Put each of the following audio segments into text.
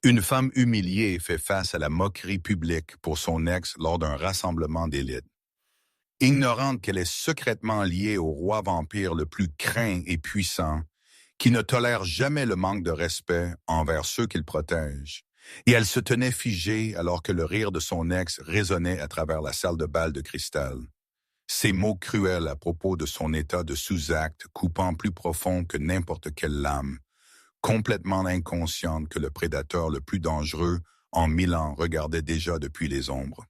Une femme humiliée fait face à la moquerie publique pour son ex lors d'un rassemblement d'élite. Ignorante qu'elle est secrètement liée au roi vampire le plus craint et puissant, qui ne tolère jamais le manque de respect envers ceux qu'il protège. Et elle se tenait figée alors que le rire de son ex résonnait à travers la salle de bal de cristal. Ces mots cruels à propos de son état de sous-acte coupant plus profond que n'importe quelle lame, complètement inconsciente que le prédateur le plus dangereux en 1000 ans regardait déjà depuis les ombres.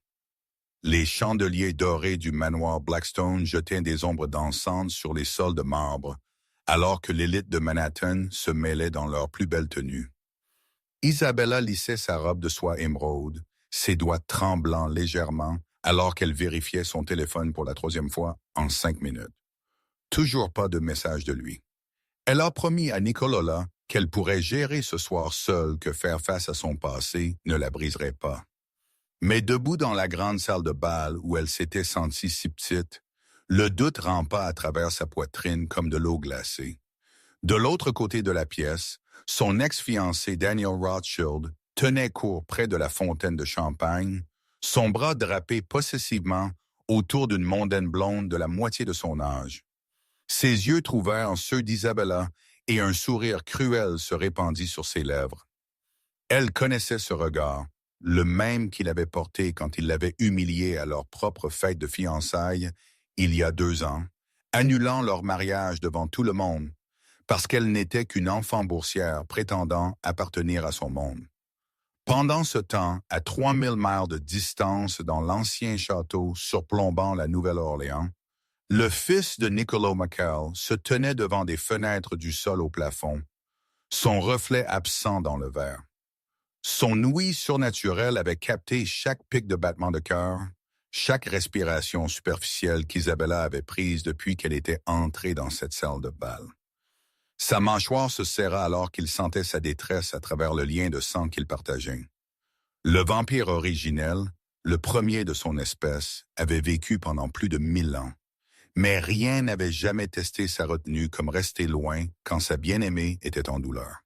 Les chandeliers dorés du manoir Blackstone jetaient des ombres dansantes sur les sols de marbre, alors que l'élite de Manhattan se mêlait dans leur plus belle tenue. Isabella lissait sa robe de soie émeraude, ses doigts tremblant légèrement, alors qu'elle vérifiait son téléphone pour la 3e fois en 5 minutes. Toujours pas de message de lui. Elle a promis à Nicolola qu'elle pourrait gérer ce soir seule, que faire face à son passé ne la briserait pas. Mais debout dans la grande salle de bal où elle s'était sentie si petite, le doute rampa à travers sa poitrine comme de l'eau glacée. De l'autre côté de la pièce, son ex-fiancé Daniel Rothschild tenait court près de la fontaine de champagne, son bras drapé possessivement autour d'une mondaine blonde de la moitié de son âge. Ses yeux trouvèrent ceux d'Isabella et un sourire cruel se répandit sur ses lèvres. Elle connaissait ce regard, le même qu'il avait porté quand il l'avait humiliée à leur propre fête de fiançailles il y a 2 ans, annulant leur mariage devant tout le monde, parce qu'elle n'était qu'une enfant boursière prétendant appartenir à son monde. Pendant ce temps, à 3000 miles de distance dans l'ancien château surplombant la Nouvelle-Orléans, le fils de Niccolo McCall se tenait devant des fenêtres du sol au plafond, son reflet absent dans le verre. Son ouïe surnaturelle avait capté chaque pic de battement de cœur, chaque respiration superficielle qu'Isabella avait prise depuis qu'elle était entrée dans cette salle de bal. Sa mâchoire se serra alors qu'il sentait sa détresse à travers le lien de sang qu'il partageait. Le vampire originel, le premier de son espèce, avait vécu pendant plus de 1000 ans. Mais rien n'avait jamais testé sa retenue comme rester loin quand sa bien-aimée était en douleur.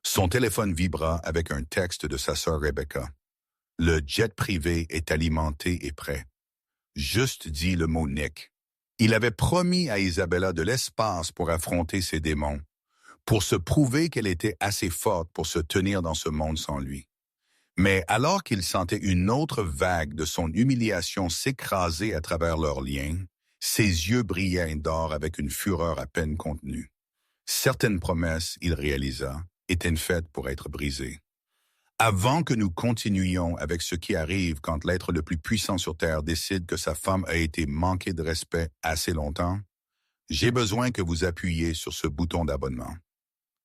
Son téléphone vibra avec un texte de sa sœur Rebecca. Le jet privé est alimenté et prêt. Juste dit le mot Nick. Il avait promis à Isabella de l'espace pour affronter ses démons, pour se prouver qu'elle était assez forte pour se tenir dans ce monde sans lui. Mais alors qu'il sentait une autre vague de son humiliation s'écraser à travers leurs liens, ses yeux brillaient d'or avec une fureur à peine contenue. Certaines promesses, il réalisa, étaient faites pour être brisées. Avant que nous continuions avec ce qui arrive quand l'être le plus puissant sur Terre décide que sa femme a été manquée de respect assez longtemps, j'ai besoin que vous appuyiez sur ce bouton d'abonnement.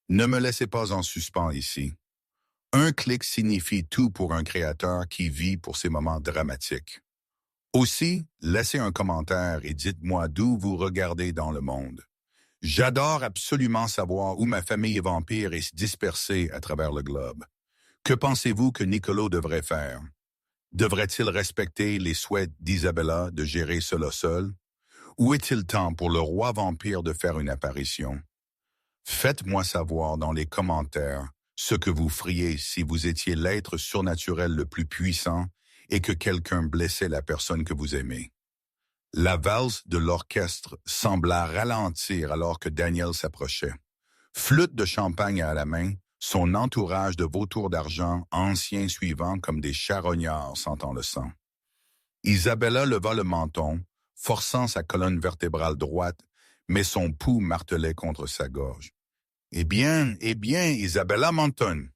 Ne me laissez pas en suspens ici. Un clic signifie tout pour un créateur qui vit pour ces moments dramatiques. Aussi, laissez un commentaire et dites-moi d'où vous regardez dans le monde. J'adore absolument savoir où ma famille vampire est dispersée à travers le globe. Que pensez-vous que Niccolo devrait faire? Devrait-il respecter les souhaits d'Isabella de gérer cela seul? Ou est-il temps pour le roi vampire de faire une apparition? Faites-moi savoir dans les commentaires ce que vous feriez si vous étiez l'être surnaturel le plus puissant et que quelqu'un blessait la personne que vous aimez. La valse de l'orchestre sembla ralentir alors que Daniel s'approchait. Flûte de champagne à la main, son entourage de vautours d'argent anciens suivant comme des charognards sentant le sang. Isabella leva le menton, forçant sa colonne vertébrale droite, mais son pouls martelait contre sa gorge. « Eh bien, Isabella Manton !»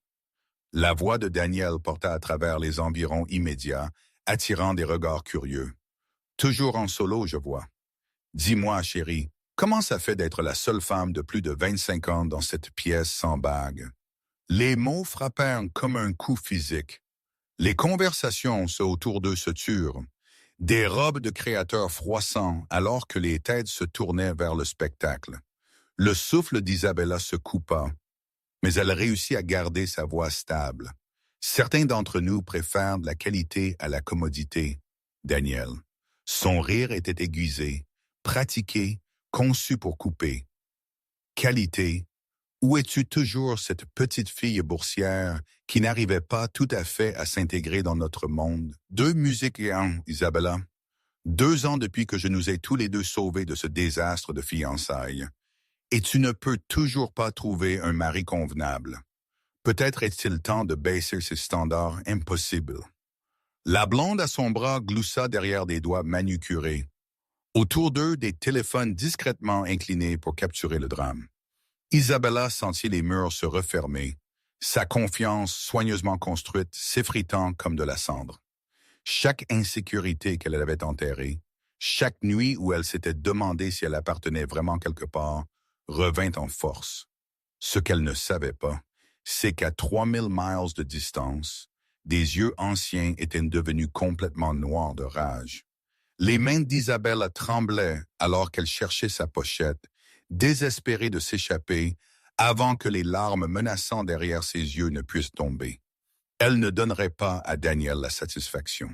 La voix de Daniel porta à travers les environs immédiats, attirant des regards curieux. « Toujours en solo, je vois. Dis-moi, chérie, comment ça fait d'être la seule femme de plus de 25 ans dans cette pièce sans bague? » Les mots frappèrent comme un coup physique. Les conversations autour d'eux se turent. Des robes de créateurs froissants alors que les têtes se tournaient vers le spectacle. Le souffle d'Isabella se coupa, mais elle réussit à garder sa voix stable. Certains d'entre nous préfèrent la qualité à la commodité, Daniel. Son rire était aiguisé, pratiqué, conçu pour couper. Qualité, Où es-tu toujours cette petite fille boursière qui n'arrivait pas tout à fait à s'intégrer dans notre monde? Deux musiques et un, Isabella. 2 ans depuis que je nous ai tous les deux sauvés de ce désastre de fiançailles. Et tu ne peux toujours pas trouver un mari convenable. Peut-être est-il temps de baisser ces standards impossibles. La blonde à son bras gloussa derrière des doigts manucurés. Autour d'eux, des téléphones discrètement inclinés pour capturer le drame. Isabella sentit les murs se refermer, sa confiance soigneusement construite s'effritant comme de la cendre. Chaque insécurité qu'elle avait enterrée, chaque nuit où elle s'était demandé si elle appartenait vraiment quelque part, revint en force. Ce qu'elle ne savait pas, c'est qu'à 3000 miles de distance, des yeux anciens étaient devenus complètement noirs de rage. Les mains d'Isabella tremblaient alors qu'elle cherchait sa pochette, désespérée de s'échapper avant que les larmes menaçant derrière ses yeux ne puissent tomber. Elle ne donnerait pas à Daniel la satisfaction.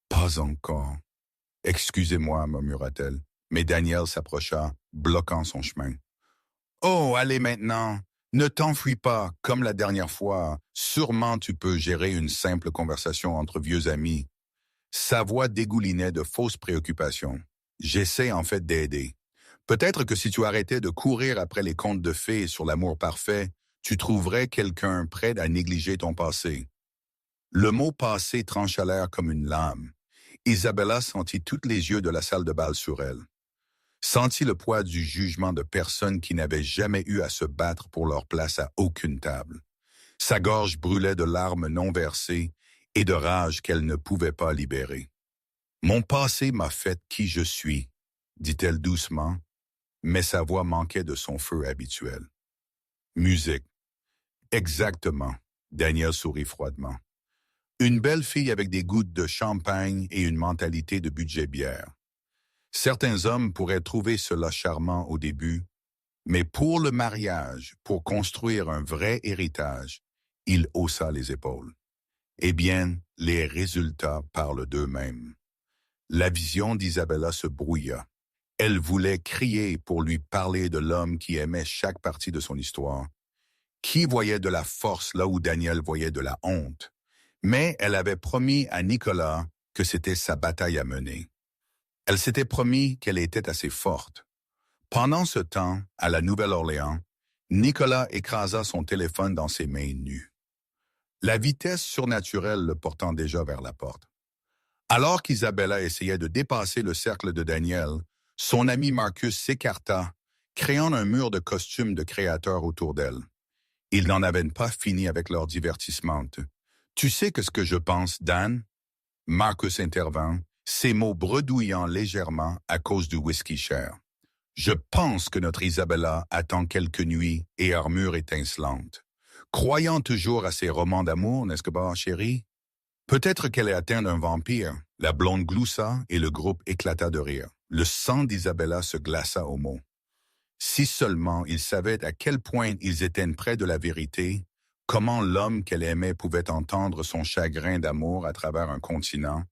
Pas encore. Excusez-moi, murmura-t-elle, mais Daniel s'approcha, bloquant son chemin. Oh, allez maintenant. Ne t'enfuis pas, comme la dernière fois. Sûrement tu peux gérer une simple conversation entre vieux amis. Sa voix dégoulinait de fausses préoccupations. J'essaie en fait d'aider. Peut-être que si tu arrêtais de courir après les contes de fées sur l'amour parfait, tu trouverais quelqu'un prêt à négliger ton passé. Le mot passé trancha l'air comme une lame. Isabella sentit tous les yeux de la salle de bal sur elle. Sentit le poids du jugement de personnes qui n'avaient jamais eu à se battre pour leur place à aucune table. Sa gorge brûlait de larmes non versées et de rage qu'elle ne pouvait pas libérer. « Mon passé m'a fait qui je suis », dit-elle doucement, mais sa voix manquait de son feu habituel. « Musique. » « Exactement. » Daniel sourit froidement. Une belle fille avec des gouttes de champagne et une mentalité de budget bière. Certains hommes pourraient trouver cela charmant au début, mais pour le mariage, pour construire un vrai héritage, il haussa les épaules. Eh bien, les résultats parlent d'eux-mêmes. La vision d'Isabella se brouilla. Elle voulait crier pour lui parler de l'homme qui aimait chaque partie de son histoire, qui voyait de la force là où Daniel voyait de la honte. Mais elle avait promis à Nicolas que c'était sa bataille à mener. Elle s'était promis qu'elle était assez forte. Pendant ce temps, à la Nouvelle-Orléans, Nicolas écrasa son téléphone dans ses mains nues. La vitesse surnaturelle le portant déjà vers la porte. Alors qu'Isabella essayait de dépasser le cercle de Daniel, son ami Marcus s'écarta, créant un mur de costumes de créateurs autour d'elle. Ils n'en avaient pas fini avec leur divertissement. « Tu sais que ce que je pense, Dan? » Marcus intervint, ses mots bredouillant légèrement à cause du whisky cher. « Je pense que notre Isabella attend quelques nuits et armure étincelante. Croyant toujours à ses romans d'amour, n'est-ce pas, chérie? Peut-être qu'elle est atteinte d'un vampire. » La blonde gloussa et le groupe éclata de rire. Le sang d'Isabella se glaça aux mots. Si seulement ils savaient à quel point ils étaient près de la vérité, comment l'homme qu'elle aimait pouvait entendre son chagrin d'amour à travers un continent,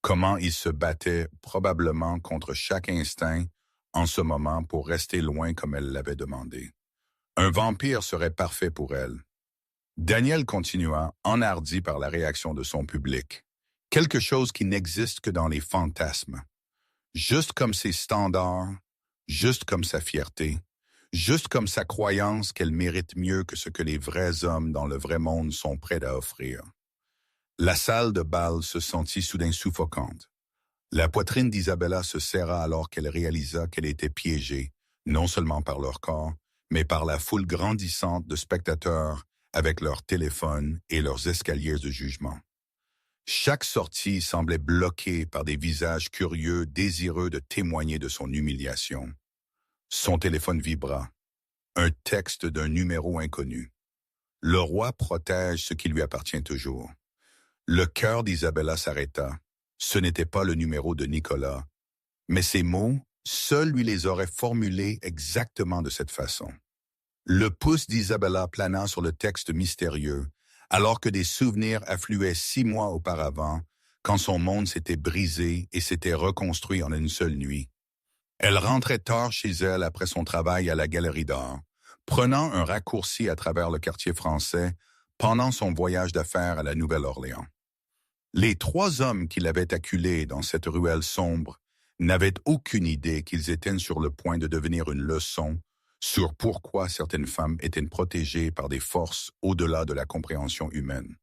comment il se battait probablement contre chaque instinct en ce moment pour rester loin comme elle l'avait demandé. Un vampire serait parfait pour elle. Daniel continua, enhardi par la réaction de son public. Quelque chose qui n'existe que dans les fantasmes. Juste comme ses standards, juste comme sa fierté, juste comme sa croyance qu'elle mérite mieux que ce que les vrais hommes dans le vrai monde sont prêts à offrir. La salle de bal se sentit soudain suffocante. La poitrine d'Isabella se serra alors qu'elle réalisa qu'elle était piégée, non seulement par leur corps, mais par la foule grandissante de spectateurs avec leurs téléphones et leurs escaliers de jugement. Chaque sortie semblait bloquée par des visages curieux, désireux de témoigner de son humiliation. Son téléphone vibra. Un texte d'un numéro inconnu. Le roi protège ce qui lui appartient toujours. Le cœur d'Isabella s'arrêta. Ce n'était pas le numéro de Nicolas, mais ces mots, seul lui les aurait formulés exactement de cette façon. Le pouce d'Isabella plana sur le texte mystérieux, alors que des souvenirs affluaient 6 mois auparavant, quand son monde s'était brisé et s'était reconstruit en une seule nuit. Elle rentrait tard chez elle après son travail à la galerie d'art, prenant un raccourci à travers le quartier français pendant son voyage d'affaires à la Nouvelle-Orléans. Les 3 hommes qui l'avaient acculé dans cette ruelle sombre n'avaient aucune idée qu'ils étaient sur le point de devenir une leçon sur pourquoi certaines femmes étaient protégées par des forces au-delà de la compréhension humaine.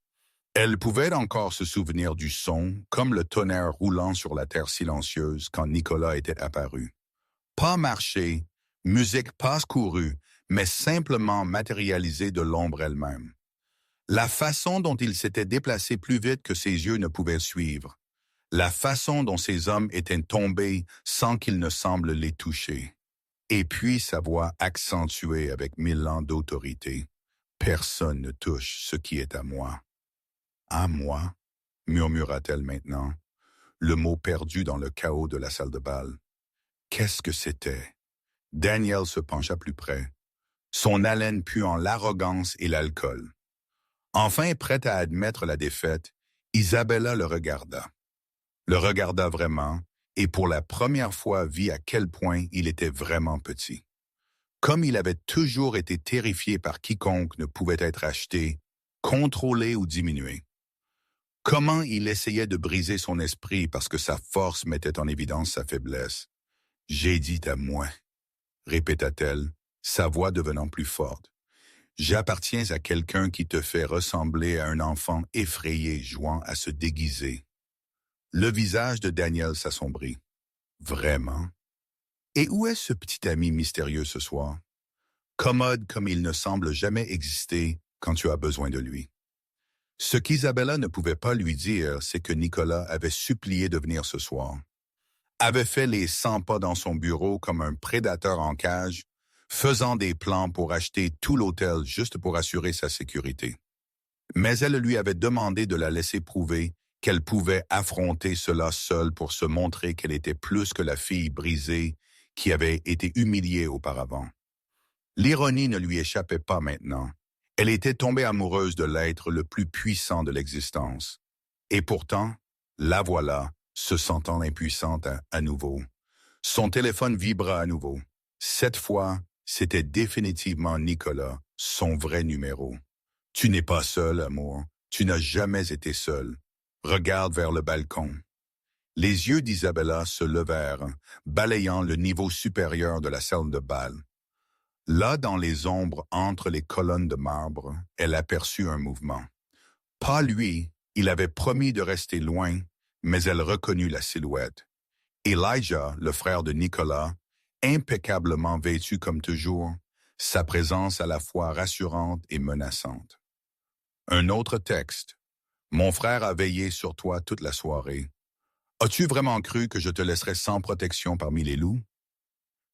Elles pouvaient encore se souvenir du son, comme le tonnerre roulant sur la terre silencieuse quand Nicolas était apparu. Pas marché, musique pas courue, mais simplement matérialisée de l'ombre elle-même. La façon dont il s'était déplacé plus vite que ses yeux ne pouvaient suivre. La façon dont ces hommes étaient tombés sans qu'il ne semble les toucher. Et puis sa voix accentuée avec 1000 ans d'autorité. Personne ne touche ce qui est à moi. À moi, murmura-t-elle maintenant, le mot perdu dans le chaos de la salle de bal. Qu'est-ce que c'était? Daniel se pencha plus près. Son haleine puant l'arrogance et l'alcool. Enfin prête à admettre la défaite, Isabella le regarda. Le regarda vraiment, et pour la première fois vit à quel point il était vraiment petit. Comme il avait toujours été terrifié par quiconque ne pouvait être acheté, contrôlé ou diminué. Comment il essayait de briser son esprit parce que sa force mettait en évidence sa faiblesse. « J'ai dit à moi », répéta-t-elle, sa voix devenant plus forte. « J'appartiens à quelqu'un qui te fait ressembler à un enfant effrayé jouant à se déguiser. » Le visage de Daniel s'assombrit. « Vraiment? Et où est ce petit ami mystérieux ce soir? Commode comme il ne semble jamais exister quand tu as besoin de lui. » Ce qu'Isabella ne pouvait pas lui dire, c'est que Nicolas avait supplié de venir ce soir. Avait fait les 100 pas dans son bureau comme un prédateur en cage, faisant des plans pour acheter tout l'hôtel juste pour assurer sa sécurité. Mais elle lui avait demandé de la laisser prouver qu'elle pouvait affronter cela seule pour se montrer qu'elle était plus que la fille brisée qui avait été humiliée auparavant. L'ironie ne lui échappait pas maintenant. Elle était tombée amoureuse de l'être le plus puissant de l'existence. Et pourtant, la voilà, se sentant impuissante à nouveau. Son téléphone vibra à nouveau. Cette fois, c'était définitivement Nicolas, son vrai numéro. « Tu n'es pas seul, amour. Tu n'as jamais été seul. Regarde vers le balcon. » Les yeux d'Isabella se levèrent, balayant le niveau supérieur de la salle de bal. Là, dans les ombres entre les colonnes de marbre, elle aperçut un mouvement. Pas lui, il avait promis de rester loin, mais elle reconnut la silhouette. Elijah, le frère de Nicolas, impeccablement vêtu comme toujours, sa présence à la fois rassurante et menaçante. Un autre texte. « Mon frère a veillé sur toi toute la soirée. As-tu vraiment cru que je te laisserais sans protection parmi les loups? »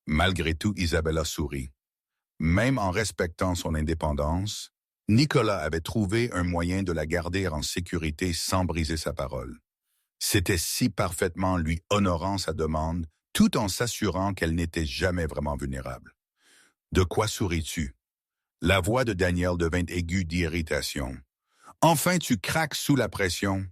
Malgré tout, Isabella sourit. Même en respectant son indépendance, Nicolas avait trouvé un moyen de la garder en sécurité sans briser sa parole. C'était si parfaitement lui honorant sa demande, tout en s'assurant qu'elle n'était jamais vraiment vulnérable. « De quoi souris-tu? » La voix de Daniel devint aiguë d'irritation. « Enfin, tu craques sous la pression. »«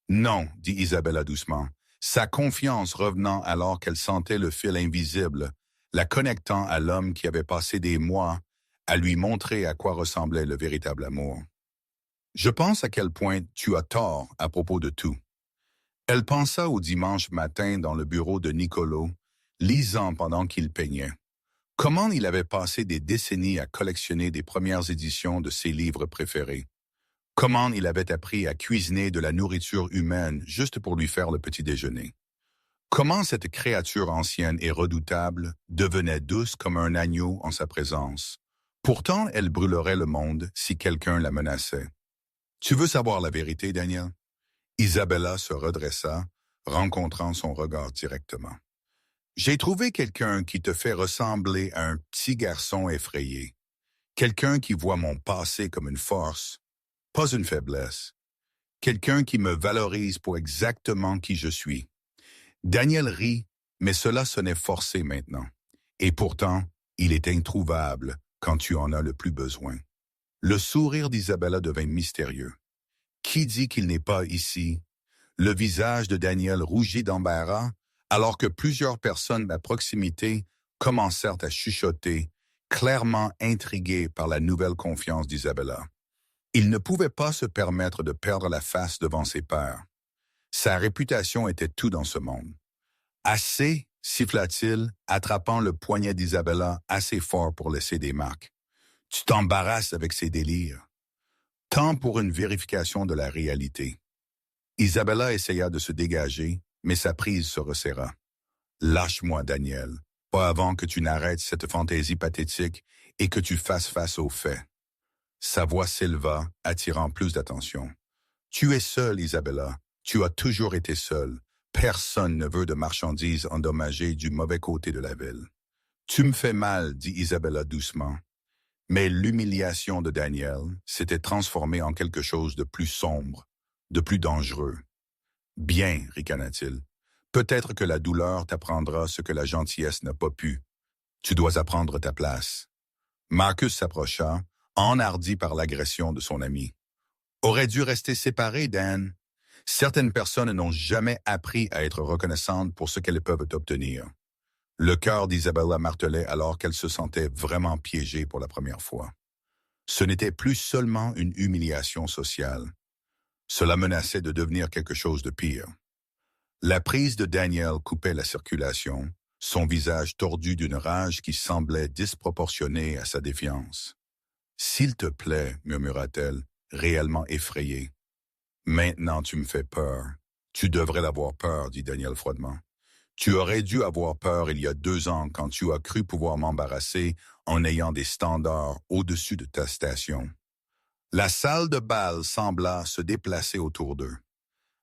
Non, » dit Isabella doucement, sa confiance revenant alors qu'elle sentait le fil invisible, la connectant à l'homme qui avait passé des mois à lui montrer à quoi ressemblait le véritable amour. « Je pense à quel point tu as tort à propos de tout. » Elle pensa au dimanche matin dans le bureau de Nicolo, lisant pendant qu'il peignait. Comment il avait passé des décennies à collectionner des premières éditions de ses livres préférés. Comment il avait appris à cuisiner de la nourriture humaine juste pour lui faire le petit déjeuner. Comment cette créature ancienne et redoutable devenait douce comme un agneau en sa présence. Pourtant, elle brûlerait le monde si quelqu'un la menaçait. « Tu veux savoir la vérité, Daniel? » Isabella se redressa, rencontrant son regard directement. « J'ai trouvé quelqu'un qui te fait ressembler à un petit garçon effrayé. Quelqu'un qui voit mon passé comme une force, pas une faiblesse. Quelqu'un qui me valorise pour exactement qui je suis. » Daniel rit, mais cela sonnait forcé maintenant. Et pourtant, il est introuvable quand tu en as le plus besoin. Le sourire d'Isabella devint mystérieux. Qui dit qu'il n'est pas ici? Le visage de Daniel rougit d'embarras, alors que plusieurs personnes à proximité commencèrent à chuchoter clairement intrigué par la nouvelle confiance d'Isabella. Il ne pouvait pas se permettre de perdre la face devant ses pairs. Sa réputation était tout dans ce monde. Assez, siffla-t-il, attrapant le poignet d'Isabella assez fort pour laisser des marques. Tu t'embarrasses avec ses délires. Tant pour une vérification de la réalité. Isabella essaya de se dégager, mais sa prise se resserra. Lâche-moi, Daniel, pas avant que tu n'arrêtes cette fantaisie pathétique et que tu fasses face aux faits. Sa voix s'éleva, attirant plus d'attention. Tu es seule, Isabella. Tu as toujours été seule. Personne ne veut de marchandises endommagées du mauvais côté de la ville. Tu me fais mal, dit Isabella doucement. Mais l'humiliation de Daniel s'était transformée en quelque chose de plus sombre, de plus dangereux. Bien, ricana-t-il. Peut-être que la douleur t'apprendra ce que la gentillesse n'a pas pu. Tu dois apprendre ta place. Marcus s'approcha, enhardi par l'agression de son ami. Aurait dû rester séparé, Dan. Certaines personnes n'ont jamais appris à être reconnaissantes pour ce qu'elles peuvent obtenir. Le cœur d'Isabella martelait alors qu'elle se sentait vraiment piégée pour la première fois. Ce n'était plus seulement une humiliation sociale. Cela menaçait de devenir quelque chose de pire. La prise de Daniel coupait la circulation, son visage tordu d'une rage qui semblait disproportionnée à sa défiance. « S'il te plaît, murmura-t-elle, réellement effrayée. « Maintenant tu me fais peur. Tu devrais l'avoir peur, dit Daniel froidement. Tu aurais dû avoir peur il y a 2 ans quand tu as cru pouvoir m'embarrasser en ayant des standards au-dessus de ta station. » La salle de bal sembla se déplacer autour d'eux.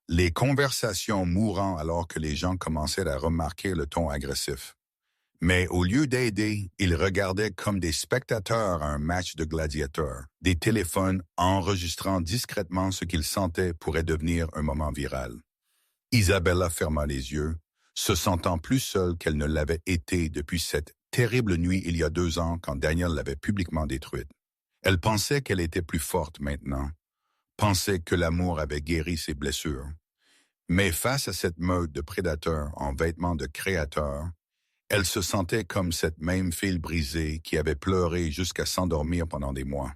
Les conversations mourant alors que les gens commençaient à remarquer le ton agressif. Mais au lieu d'aider, ils regardaient comme des spectateurs à un match de gladiateurs, des téléphones enregistrant discrètement ce qu'ils sentaient pourrait devenir un moment viral. Isabella ferma les yeux, se sentant plus seule qu'elle ne l'avait été depuis cette terrible nuit il y a 2 ans quand Daniel l'avait publiquement détruite. Elle pensait qu'elle était plus forte maintenant, pensait que l'amour avait guéri ses blessures. Mais face à cette meute de prédateurs en vêtements de créateurs, elle se sentait comme cette même fille brisée qui avait pleuré jusqu'à s'endormir pendant des mois.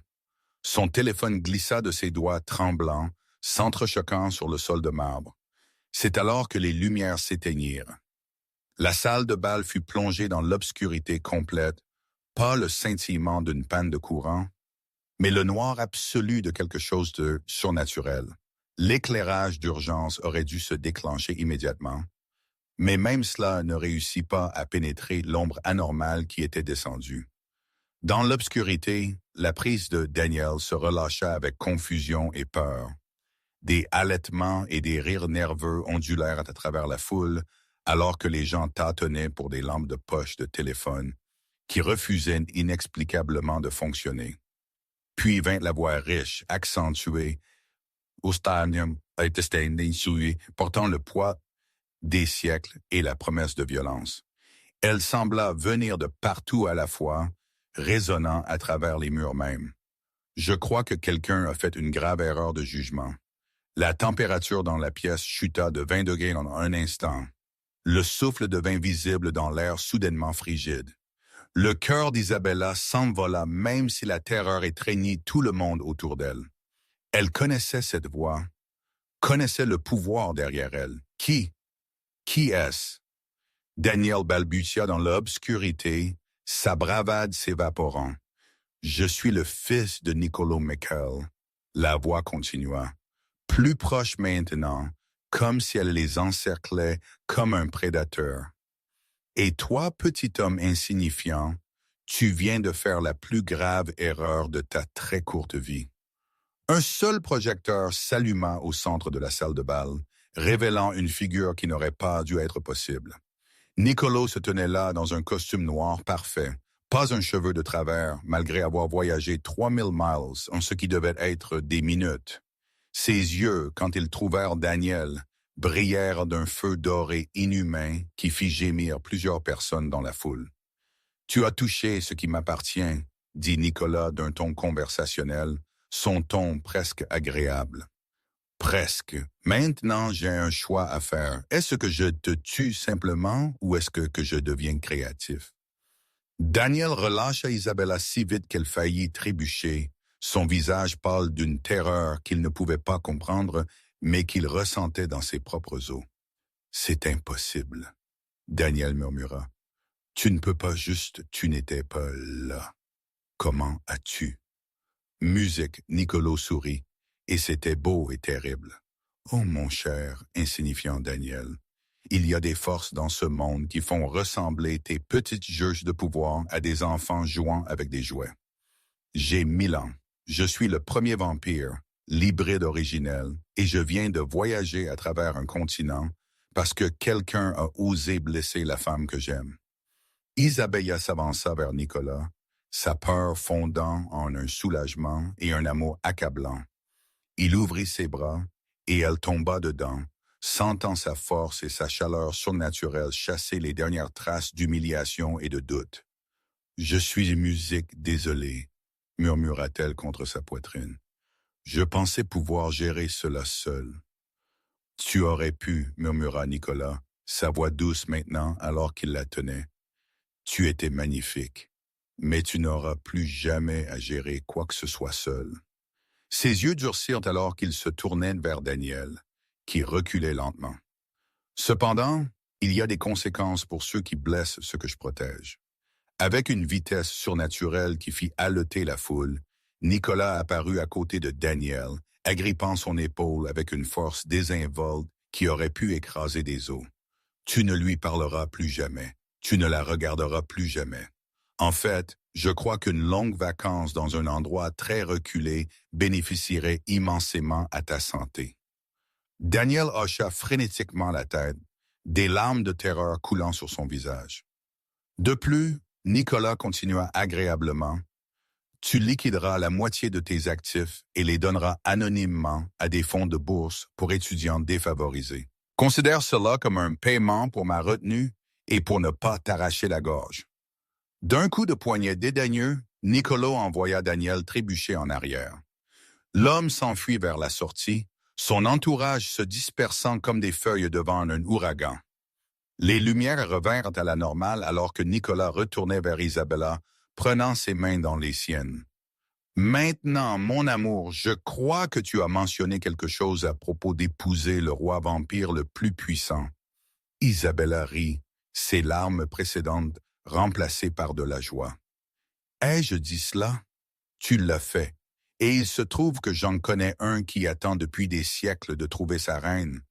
Son téléphone glissa de ses doigts tremblants, s'entrechoquant sur le sol de marbre. C'est alors que les lumières s'éteignirent. La salle de bal fut plongée dans l'obscurité complète, pas le scintillement d'une panne de courant, mais le noir absolu de quelque chose de surnaturel. L'éclairage d'urgence aurait dû se déclencher immédiatement, mais même cela ne réussit pas à pénétrer l'ombre anormale qui était descendue. Dans l'obscurité, la prise de Daniel se relâcha avec confusion et peur. Des halètements et des rires nerveux ondulèrent à travers la foule, alors que les gens tâtonnaient pour des lampes de poche de téléphone qui refusaient inexplicablement de fonctionner. Puis vint la voix riche, accentuée, portant le poids des siècles et la promesse de violence. Elle sembla venir de partout à la fois, résonnant à travers les murs mêmes. Je crois que quelqu'un a fait une grave erreur de jugement. La température dans la pièce chuta de 20 degrés en un instant. Le souffle devint visible dans l'air soudainement frigide. Le cœur d'Isabella s'envola même si la terreur étreignit tout le monde autour d'elle. Elle connaissait cette voix, connaissait le pouvoir derrière elle. Qui est-ce? Daniel balbutia dans l'obscurité, sa bravade s'évaporant. Je suis le fils de Niccolo Michael. La voix continua. Plus proche maintenant, comme si elle les encerclait comme un prédateur. Et toi, petit homme insignifiant, tu viens de faire la plus grave erreur de ta très courte vie. Un seul projecteur s'alluma au centre de la salle de bal, révélant une figure qui n'aurait pas dû être possible. Niccolo se tenait là dans un costume noir parfait, pas un cheveu de travers, malgré avoir voyagé 3000 miles en ce qui devait être des minutes. Ses yeux, quand ils trouvèrent Daniel, brillèrent d'un feu doré inhumain qui fit gémir plusieurs personnes dans la foule. « Tu as touché ce qui m'appartient », dit Nicolas d'un ton conversationnel, son ton presque agréable. « Presque. Maintenant, j'ai un choix à faire. Est-ce que je te tue simplement ou est-ce que je deviens créatif? » Daniel relâcha Isabella si vite qu'elle faillit trébucher, son visage pâle d'une terreur qu'il ne pouvait pas comprendre, mais qu'il ressentait dans ses propres os. « C'est impossible, » Daniel murmura. « Tu ne peux pas juste, tu n'étais pas là. Comment as-tu » Musique, Nicolo sourit, et c'était beau et terrible. « Oh mon cher, insignifiant Daniel, il y a des forces dans ce monde qui font ressembler tes petites juges de pouvoir à des enfants jouant avec des jouets. J'ai 1000 ans. Je suis le premier vampire, l'hybride originel, et je viens de voyager à travers un continent parce que quelqu'un a osé blesser la femme que j'aime. » Isabella s'avança vers Nicolas, sa peur fondant en un soulagement et un amour accablant. Il ouvrit ses bras, et elle tomba dedans, sentant sa force et sa chaleur surnaturelle chasser les dernières traces d'humiliation et de doute. « Je suis musique, désolée, » murmura-t-elle contre sa poitrine. « Je pensais pouvoir gérer cela seule. »« Tu aurais pu, » murmura Nicolas, sa voix douce maintenant alors qu'il la tenait. « Tu étais magnifique, mais tu n'auras plus jamais à gérer quoi que ce soit seul. » Ses yeux durcirent alors qu'il se tournait vers Daniel, qui reculait lentement. « Cependant, il y a des conséquences pour ceux qui blessent ce que je protège. » Avec une vitesse surnaturelle qui fit haleter la foule, Nicolas apparut à côté de Daniel, agrippant son épaule avec une force désinvolte qui aurait pu écraser des os. « Tu ne lui parleras plus jamais. Tu ne la regarderas plus jamais. En fait, je crois qu'une longue vacance dans un endroit très reculé bénéficierait immensément à ta santé. » Daniel hocha frénétiquement la tête, des larmes de terreur coulant sur son visage. De plus, Nicolas continua agréablement. « Tu liquideras la moitié de tes actifs et les donneras anonymement à des fonds de bourse pour étudiants défavorisés. Considère cela comme un paiement pour ma retenue et pour ne pas t'arracher la gorge. » D'un coup de poignet dédaigneux, Nicolas envoya Daniel trébucher en arrière. L'homme s'enfuit vers la sortie, son entourage se dispersant comme des feuilles devant un ouragan. Les lumières revinrent à la normale alors que Nicolas retournait vers Isabella, prenant ses mains dans les siennes. « Maintenant, mon amour, je crois que tu as mentionné quelque chose à propos d'épouser le roi vampire le plus puissant. » Isabella rit, ses larmes précédentes remplacées par de la joie. « Ai-je dit cela? Tu l'as fait. Et il se trouve que j'en connais un qui attend depuis des siècles de trouver sa reine. »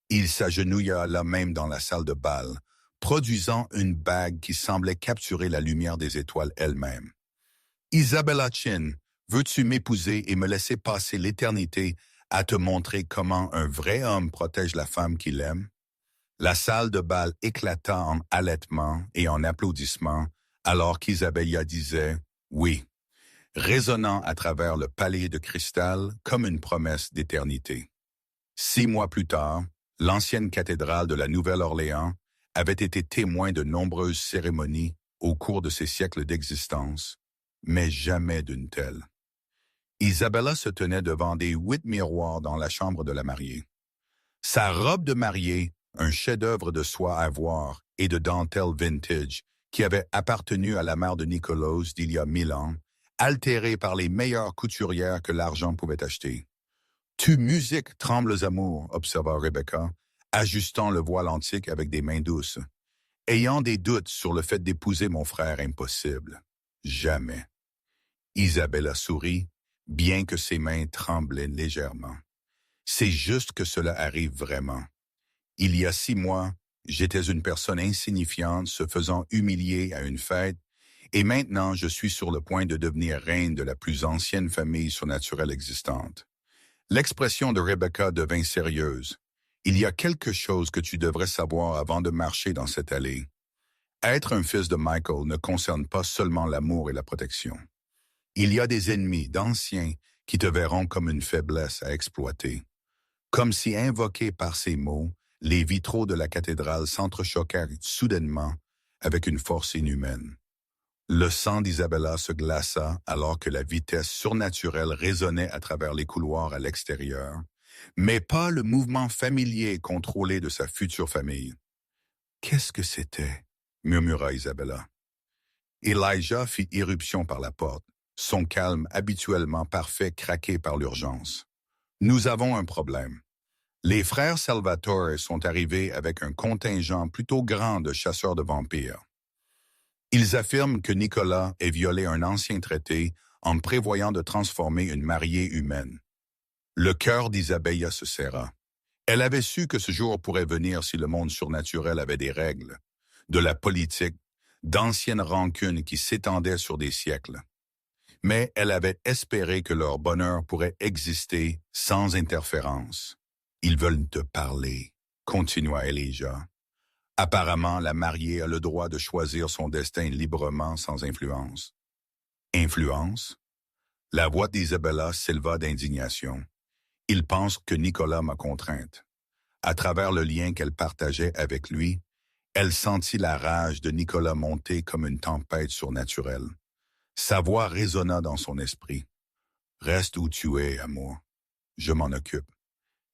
Il s'agenouilla là même dans la salle de bal, produisant une bague qui semblait capturer la lumière des étoiles elles-mêmes. « Isabella Chin, veux-tu m'épouser et me laisser passer l'éternité à te montrer comment un vrai homme protège la femme qu'il aime? » La salle de bal éclata en halètements et en applaudissements, alors qu'Isabella disait « oui », résonnant à travers le palais de cristal comme une promesse d'éternité. 6 mois plus tard, l'ancienne cathédrale de la Nouvelle-Orléans avait été témoin de nombreuses cérémonies au cours de ses siècles d'existence, mais jamais d'une telle. Isabella se tenait devant des 8 miroirs dans la chambre de la mariée. Sa robe de mariée, un chef-d'œuvre de soie à voir et de dentelle vintage qui avait appartenu à la mère de Nicolas d'il y a 1000 ans, altérée par les meilleures couturières que l'argent pouvait acheter. « Tu musique, trembles amour, » observa Rebecca, ajustant le voile antique avec des mains douces. « Ayant des doutes sur le fait d'épouser mon frère impossible. Jamais. » Isabella sourit, bien que ses mains tremblaient légèrement. « C'est juste que cela arrive vraiment. Il y a 6 mois, j'étais une personne insignifiante se faisant humilier à une fête, et maintenant je suis sur le point de devenir reine de la plus ancienne famille surnaturelle existante. » L'expression de Rebecca devint sérieuse. « Il y a quelque chose que tu devrais savoir avant de marcher dans cette allée. Être un fils de Michael ne concerne pas seulement l'amour et la protection. Il y a des ennemis, d'anciens, qui te verront comme une faiblesse à exploiter. » Comme si invoqués par ces mots, les vitraux de la cathédrale s'entrechoquèrent soudainement avec une force inhumaine. Le sang d'Isabella se glaça alors que la vitesse surnaturelle résonnait à travers les couloirs à l'extérieur, mais pas le mouvement familier et contrôlé de sa future famille. « Qu'est-ce que c'était? » murmura Isabella. Elijah fit irruption par la porte, son calme habituellement parfait craqué par l'urgence. « Nous avons un problème. Les frères Salvatore sont arrivés avec un contingent plutôt grand de chasseurs de vampires. Ils affirment que Nicolas ait violé un ancien traité en prévoyant de transformer une mariée humaine. » Le cœur d'Isabella se serra. Elle avait su que ce jour pourrait venir si le monde surnaturel avait des règles, de la politique, d'anciennes rancunes qui s'étendaient sur des siècles. Mais elle avait espéré que leur bonheur pourrait exister sans interférence. « Ils veulent te parler », continua Elijah. « Apparemment, la mariée a le droit de choisir son destin librement sans influence. » « Influence ?» La voix d'Isabella s'éleva d'indignation. « Ils pensent que Nicolas m'a contrainte. » À travers le lien qu'elle partageait avec lui, elle sentit la rage de Nicolas monter comme une tempête surnaturelle. Sa voix résonna dans son esprit. « Reste où tu es, amour. Je m'en occupe. »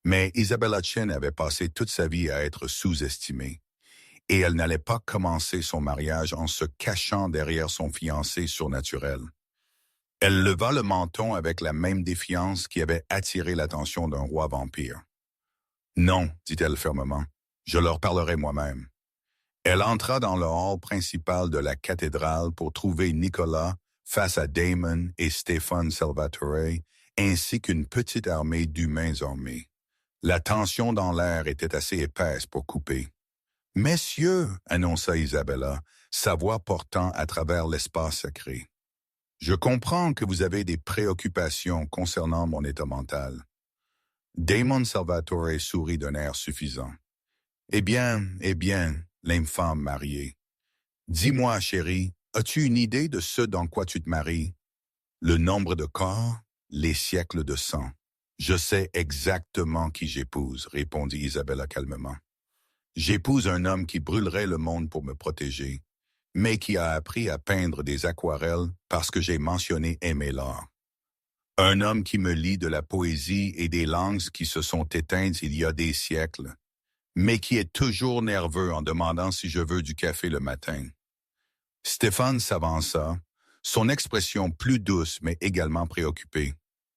Mais Isabella Chin avait passé toute sa vie à être sous-estimée, et elle n'allait pas commencer son mariage en se cachant derrière son fiancé surnaturel. Elle leva le menton avec la même défiance qui avait attiré l'attention d'un roi vampire. « Non, dit-elle fermement, je leur parlerai moi-même. » Elle entra dans le hall principal de la cathédrale pour trouver Nicolas face à Damon et Stéphane Salvatore, ainsi qu'une petite armée d'humains armés. La tension dans l'air était assez épaisse pour couper. « Messieurs, annonça Isabella, sa voix portant à travers l'espace sacré. Je comprends que vous avez des préoccupations concernant mon état mental. » Damon Salvatore sourit d'un air suffisant. « Eh bien, l'infâme mariée. Dis-moi, chérie, as-tu une idée de ce dans quoi tu te maries? Le nombre de corps, les siècles de sang. Je sais exactement qui j'épouse, répondit Isabella calmement. J'épouse un homme qui brûlerait le monde pour me protéger, mais qui a appris à peindre des aquarelles parce que j'ai mentionné aimer l'art. Un homme qui me lit de la poésie et des langues qui se sont éteintes il y a des siècles, mais qui est toujours nerveux en demandant si je veux du café le matin. » Stéphane s'avança, son expression plus douce mais également préoccupée.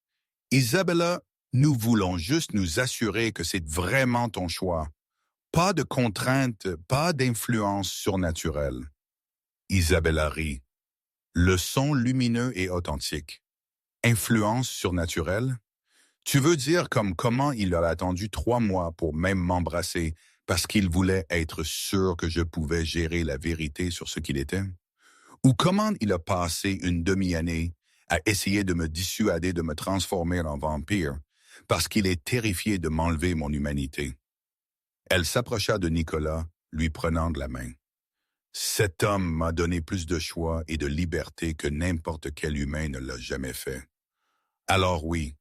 « Isabella, nous voulons juste nous assurer que c'est vraiment ton choix. Pas de contraintes, pas d'influence surnaturelle. » Isabella rit. Le son lumineux et authentique. Influence surnaturelle? Tu veux dire comme comment il a attendu 3 mois pour même m'embrasser parce qu'il voulait être sûr que je pouvais gérer la vérité sur ce qu'il était? Ou comment il a passé une demi-année à essayer de me dissuader de me transformer en vampire parce qu'il est terrifié de m'enlever mon humanité? Elle s'approcha de Nicolas, lui prenant de la main. Cet homme m'a donné plus de choix et de liberté que n'importe quel humain ne l'a jamais fait. Alors oui,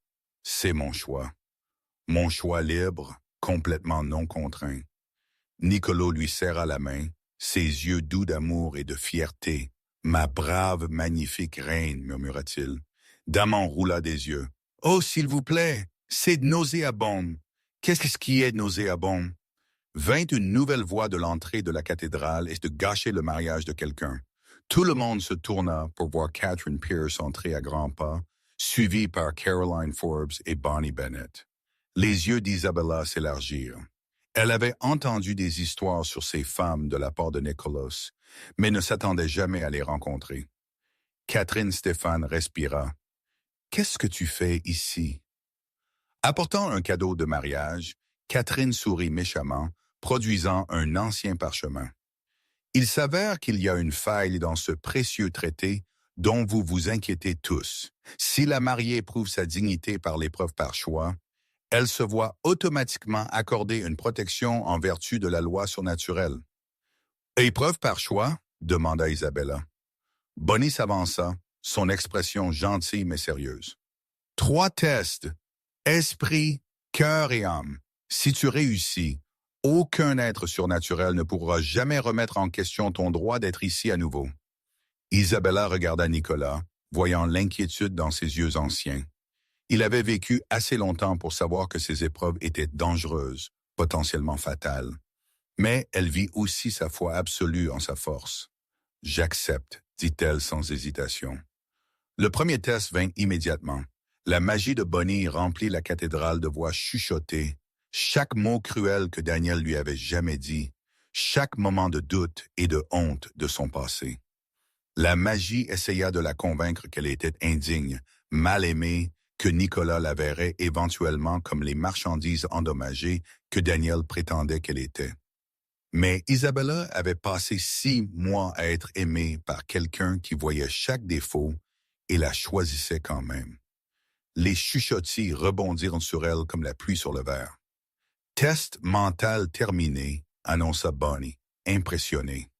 c'est mon choix. Mon choix libre, complètement non contraint. Nicolas lui serra la main, ses yeux doux d'amour et de fierté. « Ma brave, magnifique reine, murmura-t-il. Damon roula des yeux. « Oh, s'il vous plaît, c'est nauséabond. Qu'est-ce qui est nauséabond? » Vint une nouvelle voix de l'entrée de la cathédrale et de gâcher le mariage de quelqu'un. Tout le monde se tourna pour voir Catherine Pierce entrer à grands pas, suivie par Caroline Forbes et Bonnie Bennett. Les yeux d'Isabella s'élargirent. Elle avait entendu des histoires sur ces femmes de la part de Nicolas, mais ne s'attendait jamais à les rencontrer. Catherine Stéphane respira. « Qu'est-ce que tu fais ici? » Apportant un cadeau de mariage, Catherine sourit méchamment, produisant un ancien parchemin. « Il s'avère qu'il y a une faille dans ce précieux traité dont vous vous inquiétez tous. Si la mariée prouve sa dignité par l'épreuve par choix, elle se voit automatiquement accorder une protection en vertu de la loi surnaturelle. » « Épreuve par choix? » demanda Isabella. Bonnie s'avança, son expression gentille mais sérieuse. « 3 tests, esprit, cœur et âme. Si tu réussis, aucun être surnaturel ne pourra jamais remettre en question ton droit d'être ici à nouveau. » Isabella regarda Nicolas, voyant l'inquiétude dans ses yeux anciens. Il avait vécu assez longtemps pour savoir que ces épreuves étaient dangereuses, potentiellement fatales. Mais elle vit aussi sa foi absolue en sa force. « J'accepte, » dit-elle sans hésitation. Le premier test vint immédiatement. La magie de Bonnie remplit la cathédrale de voix chuchotées. Chaque mot cruel que Daniel lui avait jamais dit, chaque moment de doute et de honte de son passé. La magie essaya de la convaincre qu'elle était indigne, mal aimée, que Nicolas la verrait éventuellement comme les marchandises endommagées que Daniel prétendait qu'elle était. Mais Isabella avait passé 6 mois à être aimée par quelqu'un qui voyait chaque défaut et la choisissait quand même. Les chuchotis rebondirent sur elle comme la pluie sur le verre. Test mental terminé, annonça Bonnie, impressionnée.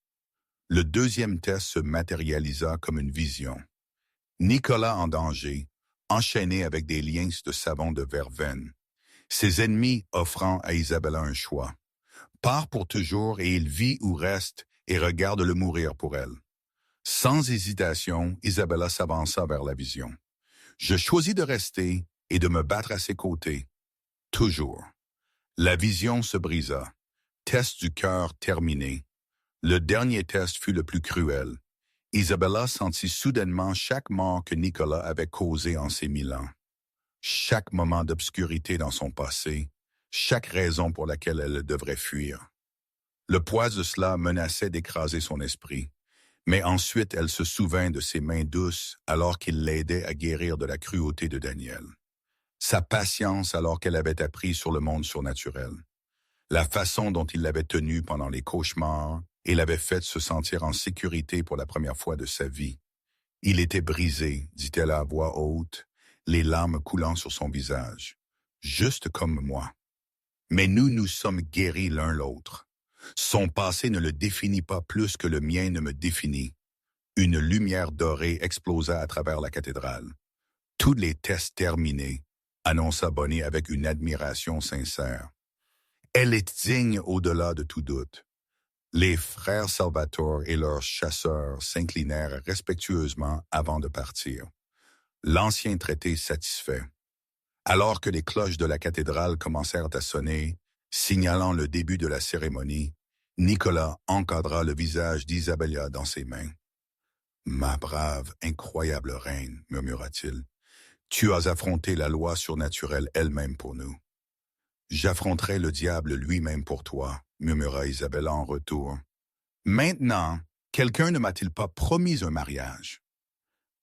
Le deuxième test se matérialisa comme une vision. Nicolas en danger, enchaîné avec des liens de savon de verveine. Ses ennemis offrant à Isabella un choix. Part pour toujours et il vit ou reste et regarde-le mourir pour elle. Sans hésitation, Isabella s'avança vers la vision. Je choisis de rester et de me battre à ses côtés. Toujours. La vision se brisa. Test du cœur terminé. Le dernier test fut le plus cruel. Isabella sentit soudainement chaque mort que Nicolas avait causé en ces 1000 ans. Chaque moment d'obscurité dans son passé, chaque raison pour laquelle elle devrait fuir. Le poids de cela menaçait d'écraser son esprit. Mais ensuite, elle se souvint de ses mains douces alors qu'il l'aidait à guérir de la cruauté de Daniel. Sa patience alors qu'elle avait appris sur le monde surnaturel. La façon dont il l'avait tenue pendant les cauchemars et l'avait fait se sentir en sécurité pour la première fois de sa vie. Il était brisé, dit-elle à voix haute, les larmes coulant sur son visage. Juste comme moi. Mais nous sommes guéris l'un l'autre. Son passé ne le définit pas plus que le mien ne me définit. Une lumière dorée explosa à travers la cathédrale. Tous les tests terminés, annonça Bonnie avec une admiration sincère. Elle est digne au-delà de tout doute. Les frères Salvatore et leurs chasseurs s'inclinèrent respectueusement avant de partir. L'ancien traité satisfait. Alors que les cloches de la cathédrale commencèrent à sonner, signalant le début de la cérémonie, Nicolas encadra le visage d'Isabella dans ses mains. « Ma brave, incroyable reine, murmura-t-il, tu as affronté la loi surnaturelle elle-même pour nous. J'affronterai le diable lui-même pour toi, murmura Isabella en retour. Maintenant, quelqu'un ne m'a-t-il pas promis un mariage?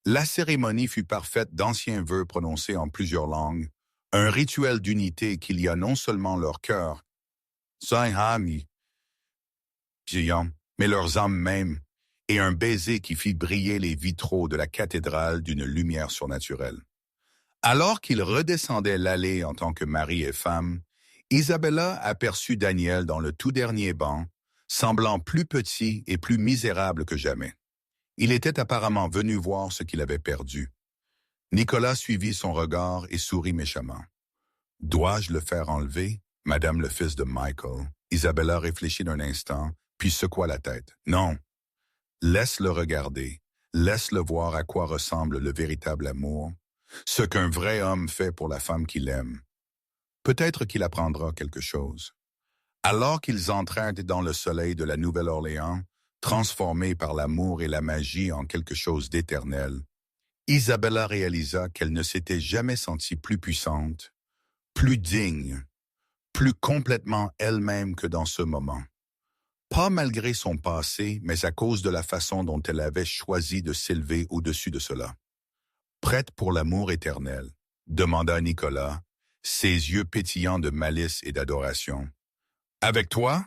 La cérémonie fut parfaite d'anciens vœux prononcés en plusieurs langues, un rituel d'unité qui lia non seulement leur cœur, mais leurs âmes mêmes, et un baiser qui fit briller les vitraux de la cathédrale d'une lumière surnaturelle. Alors qu'ils redescendaient l'allée en tant que mari et femme, Isabella aperçut Daniel dans le tout dernier banc, semblant plus petit et plus misérable que jamais. Il était apparemment venu voir ce qu'il avait perdu. Nicolas suivit son regard et sourit méchamment. « Dois-je le faire enlever, madame le fils de Michael ?» Isabella réfléchit d'un instant, puis secoua la tête. « Non. Laisse-le regarder. Laisse-le voir à quoi ressemble le véritable amour, ce qu'un vrai homme fait pour la femme qu'il aime. Peut-être qu'il apprendra quelque chose. » Alors qu'ils entrèrent dans le soleil de la Nouvelle-Orléans, transformés par l'amour et la magie en quelque chose d'éternel, Isabella réalisa qu'elle ne s'était jamais sentie plus puissante, plus digne, plus complètement elle-même que dans ce moment. Pas malgré son passé, mais à cause de la façon dont elle avait choisi de s'élever au-dessus de cela. « Prête pour l'amour éternel ?» demanda Nicolas, ses yeux pétillants de malice et d'adoration. « Avec toi ?»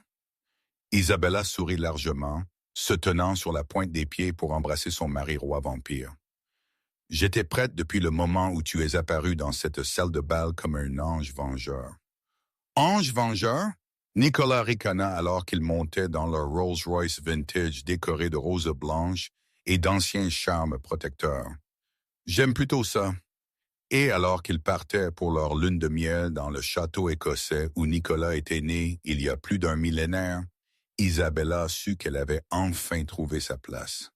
Isabella sourit largement, se tenant sur la pointe des pieds pour embrasser son mari roi vampire. « J'étais prête depuis le moment où tu es apparu dans cette salle de bal comme un ange vengeur. » « Ange vengeur ?» Nicolas ricana alors qu'ils montaient dans leur Rolls-Royce vintage décoré de roses blanches et d'anciens charmes protecteurs. « J'aime plutôt ça. » Et alors qu'ils partaient pour leur lune de miel dans le château écossais où Nicolas était né il y a plus d'un millénaire, Isabella sut qu'elle avait enfin trouvé sa place.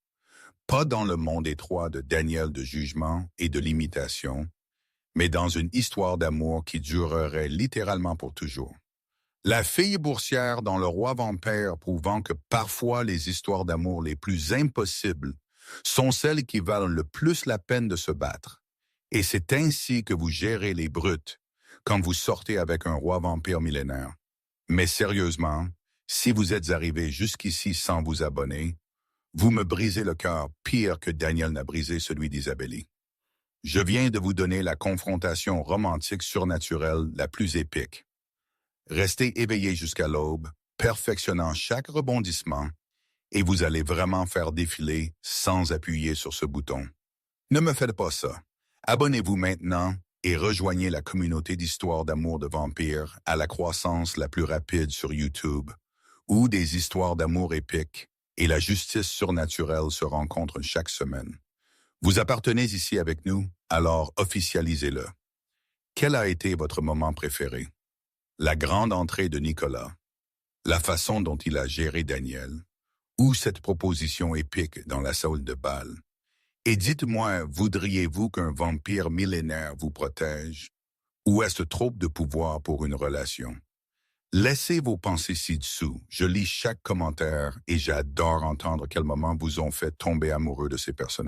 Pas dans le monde étroit de Daniel de jugement et de l'imitation, mais dans une histoire d'amour qui durerait littéralement pour toujours. La fille boursière dans le roi vampire prouvant que parfois les histoires d'amour les plus impossibles sont celles qui valent le plus la peine de se battre. Et c'est ainsi que vous gérez les brutes quand vous sortez avec un roi vampire millénaire. Mais sérieusement, si vous êtes arrivé jusqu'ici sans vous abonner, vous me brisez le cœur pire que Daniel n'a brisé celui d'Isabelli. Je viens de vous donner la confrontation romantique surnaturelle la plus épique. Restez éveillé jusqu'à l'aube, perfectionnant chaque rebondissement, et vous allez vraiment faire défiler sans appuyer sur ce bouton. Ne me faites pas ça. Abonnez-vous maintenant et rejoignez la communauté d'histoires d'amour de vampires à la croissance la plus rapide sur YouTube, où des histoires d'amour épiques et la justice surnaturelle se rencontrent chaque semaine. Vous appartenez ici avec nous, alors officialisez-le. Quel a été votre moment préféré? La grande entrée de Nicolas, la façon dont il a géré Daniel, ou cette proposition épique dans la salle de bal? Et dites-moi, voudriez-vous qu'un vampire millénaire vous protège? Ou est-ce trop de pouvoir pour une relation? Laissez vos pensées ci-dessous. Je lis chaque commentaire et j'adore entendre quel moment vous ont fait tomber amoureux de ces personnages.